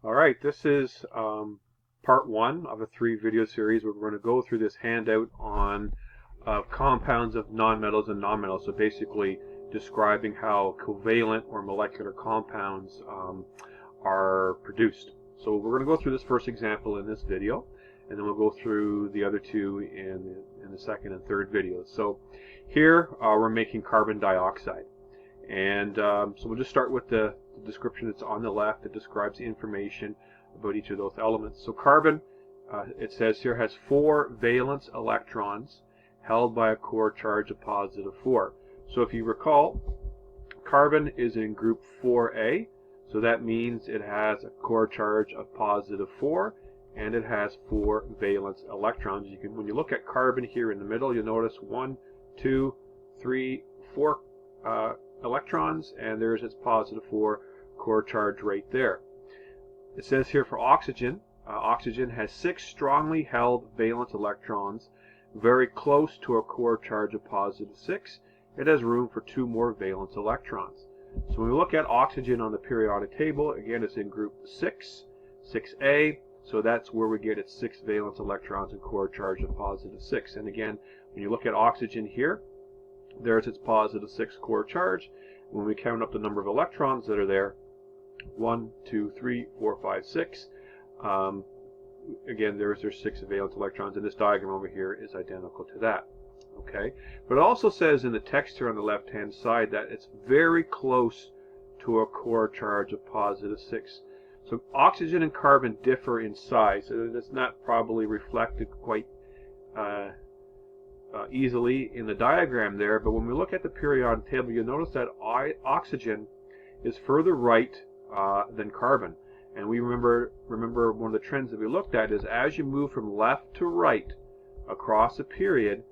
All right, this is part one of a 3-video series where we're going to go through this handout on compounds of nonmetals and nonmetals. So basically describing how covalent or molecular compounds are produced. So we're going to go through this first example in this video, and then we'll go through the other two in the second and third videos. So here we're making carbon dioxide. And so we'll just start with the description that's on the left that describes the information about each of those elements. So carbon, it says here, has 4 valence electrons held by a core charge of positive 4. So if you recall, carbon is in group 4A, so that means it has a core charge of positive 4, and it has 4 valence electrons. When you look at carbon here in the middle, you'll notice 1, 2, 3, 4 electrons, and there's its positive 4 core charge right there. It says here for oxygen, oxygen has 6 strongly held valence electrons very close to a core charge of positive 6. It has room for 2 more valence electrons. So when we look at oxygen on the periodic table, again it's in group 6, 6A, so that's where we get its 6 valence electrons and core charge of positive 6. And again, when you look at oxygen here, there's its positive 6 core charge. When we count up the number of electrons that are there, 1, 2, 3, 4, 5, 6. Again, there's their 6 valence electrons, and this diagram over here is identical to that. Okay, but it also says in the text here on the left-hand side that it's very close to a core charge of positive 6. So oxygen and carbon differ in size. So that's not probably reflected quite easily in the diagram there, but when we look at the periodic table, you'll notice that oxygen is further right than carbon. And we remember one of the trends that we looked at is as you move from left to right across a period,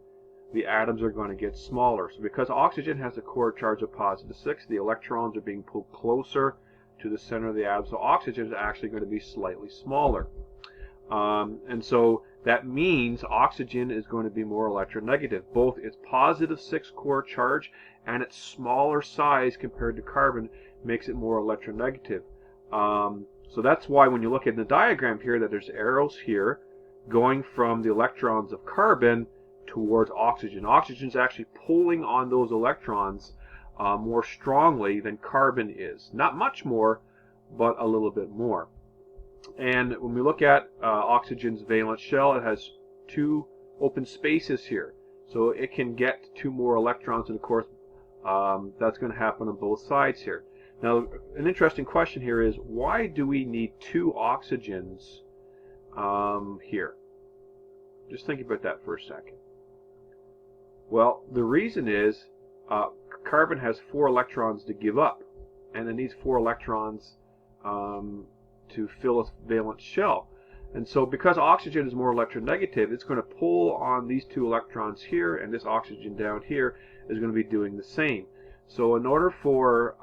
the atoms are going to get smaller. So because oxygen has a core charge of positive 6, the electrons are being pulled closer to the center of the atom, so oxygen is actually going to be slightly smaller. And so that means oxygen is going to be more electronegative. Both its positive 6 core charge and its smaller size compared to carbon makes it more electronegative. So that's why when you look at the diagram here that there's arrows here going from the electrons of carbon towards oxygen. Oxygen is actually pulling on those electrons more strongly than carbon is. Not much more, but a little bit more. And when we look at oxygen's valence shell, it has 2 open spaces here. So it can get 2 more electrons, and of course that's going to happen on both sides here. Now, an interesting question here is, why do we need 2 oxygens here? Just think about that for a second. Well, the reason is carbon has 4 electrons to give up, and it needs 4 electrons to fill its valence shell. And so because oxygen is more electronegative, it's going to pull on these 2 electrons here, and this oxygen down here is going to be doing the same. So in order for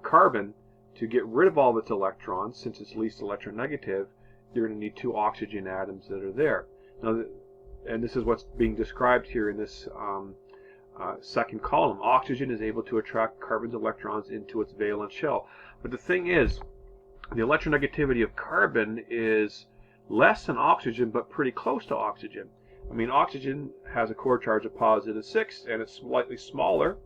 carbon to get rid of all of its electrons, since it's least electronegative, you're going to need 2 oxygen atoms that are there. Now, and this is what's being described here in this second column. Oxygen is able to attract carbon's electrons into its valence shell. But the thing is, the electronegativity of carbon is less than oxygen, but pretty close to oxygen. I mean, oxygen has a core charge of positive 6, and it's slightly smaller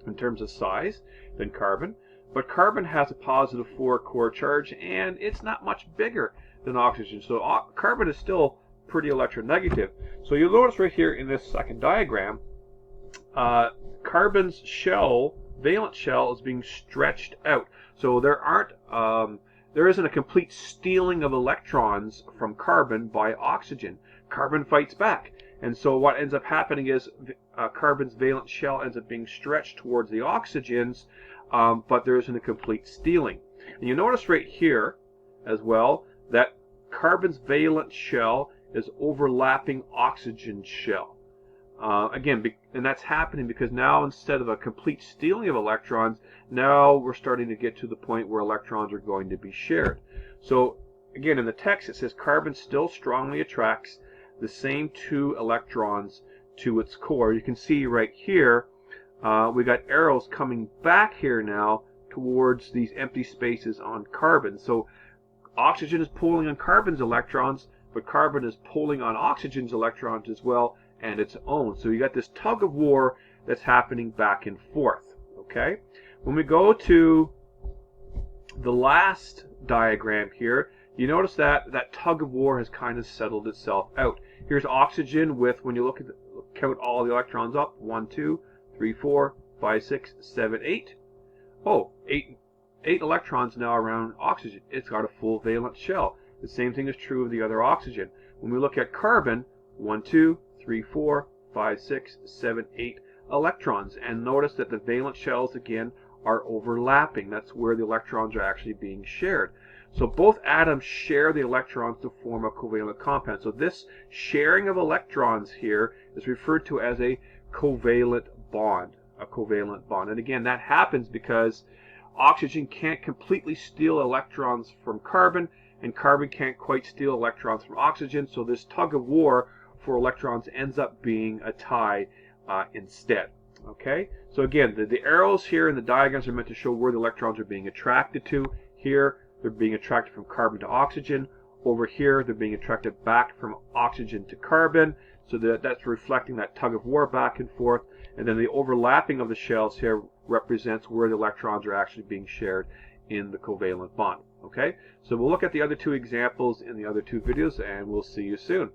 in terms of size than carbon. But carbon has a positive 4 core charge, and it's not much bigger than oxygen. So carbon is still pretty electronegative. So you'll notice right here in this second diagram, carbon's shell, valence shell, is being stretched out. So there isn't a complete stealing of electrons from carbon by oxygen. Carbon fights back. And so what ends up happening is carbon's valence shell ends up being stretched towards the oxygens, but there isn't a complete stealing. And you notice right here as well that carbon's valence shell is overlapping oxygen's shell. Again, and that's happening because now instead of a complete stealing of electrons, now we're starting to get to the point where electrons are going to be shared. So again, in the text it says carbon still strongly attracts the same 2 electrons to its core. You can see right here we got arrows coming back here now towards these empty spaces on carbon. So oxygen is pulling on carbon's electrons, but carbon is pulling on oxygen's electrons as well, and its own. So you got this tug of war that's happening back and forth. Okay? When we go to the last diagram here, you notice that that tug of war has kind of settled itself out. Here's oxygen with, when you look at count all the electrons up, 1, 2, 3, 4, 5, 6, 7, 8. Oh, 8 electrons now around oxygen. It's got a full valence shell. The same thing is true of the other oxygen. When we look at carbon, 1, 2, 3, 4, 5, 6, 7, 8 electrons. And notice that the valence shells again are overlapping. That's where the electrons are actually being shared. So both atoms share the electrons to form a covalent compound. So this sharing of electrons here is referred to as a covalent bond. A covalent bond. And again, that happens because oxygen can't completely steal electrons from carbon, and carbon can't quite steal electrons from oxygen. So this tug of war for electrons ends up being a tie instead. Okay? So again, the arrows here in the diagrams are meant to show where the electrons are being attracted to. Here, they're being attracted from carbon to oxygen. Over here, they're being attracted back from oxygen to carbon. So that's reflecting that tug of war back and forth. And then the overlapping of the shells here represents where the electrons are actually being shared in the covalent bond. Okay? So we'll look at the other two examples in the other two videos, and we'll see you soon.